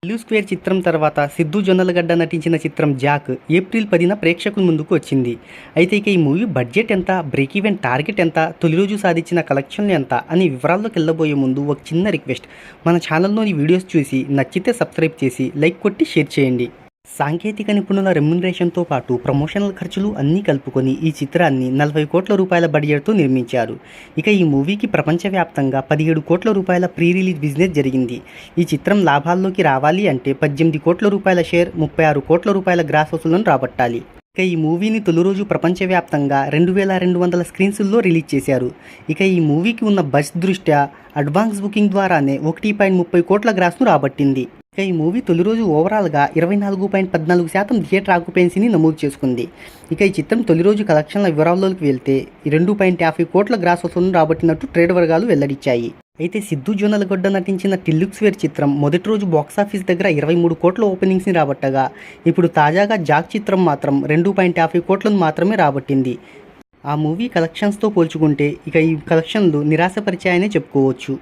ఇల్లు స్క్వేర్ చిత్రం తర్వాత సిద్ధు జొన్నలగడ్డ నటించిన చిత్రం జాక్ ఏప్రిల్ 10న ప్రేక్షకుల ముందుకు వచ్చింది. అయితే ఇక ఈ మూవీ బడ్జెట్ ఎంత, బ్రేక్ ఈవెన్ టార్గెట్ ఎంత, తొలి రోజు సాధించిన కలెక్షన్లు ఎంత అని వివరాల్లోకి వెళ్ళబోయే ముందు ఒక చిన్న రిక్వెస్ట్, మన ఛానల్లోని వీడియోస్ చూసి నచ్చితే సబ్స్క్రైబ్ చేసి లైక్ కొట్టి షేర్ చేయండి. సాంకేతిక నిపుణుల రెమ్యునరేషన్తో పాటు ప్రమోషనల్ ఖర్చులు అన్నీ కలుపుకొని ఈ చిత్రాన్ని 40 కోట్ల రూపాయల బడ్జెట్తో నిర్మించారు. ఇక ఈ మూవీకి ప్రపంచవ్యాప్తంగా 17 కోట్ల రూపాయల ప్రీ రిలీజ్ బిజినెస్ జరిగింది. ఈ చిత్రం లాభాల్లోకి రావాలి అంటే 18 కోట్ల రూపాయల షేర్, 36 కోట్ల రూపాయల గ్రాస్ వసూలను రాబట్టాలి. ఇక ఈ మూవీని తొలి రోజు ప్రపంచవ్యాప్తంగా 2200 స్క్రీన్స్లో రిలీజ్ చేశారు. ఇక ఈ మూవీకి ఉన్న బజ్ దృష్ట్యా అడ్వాన్స్ బుకింగ్ ద్వారానే 1.30 కోట్ల గ్రాస్ను రాబట్టింది. ఇక ఈ మూవీ తొలి రోజు ఓవరాల్గా 24.14% థియేటర్ ఆక్యుపెన్సీని నమోదు చేసుకుంది. ఇక ఈ చిత్రం తొలి రోజు కలెక్షన్ల వివరాల్లోకి వెళ్తే 2.50 కోట్ల గ్రాస్ వసూలను రాబట్టినట్టు ట్రేడ్ వర్గాలు వెల్లడించాయి. అయితే సిద్ధు జొన్నలగడ్డ నటించిన ఇల్లు స్క్వేర్ చిత్రం మొదటి రోజు బాక్సాఫీస్ దగ్గర 23 కోట్ల ఓపెనింగ్స్ని రాబట్టగా, ఇప్పుడు తాజాగా జాక్ చిత్రం మాత్రం 2.50 కోట్లను మాత్రమే రాబట్టింది. ఆ మూవీ కలెక్షన్స్తో పోల్చుకుంటే ఇక ఈ కలెక్షన్లు నిరాశపరిచాయనే చెప్పుకోవచ్చు.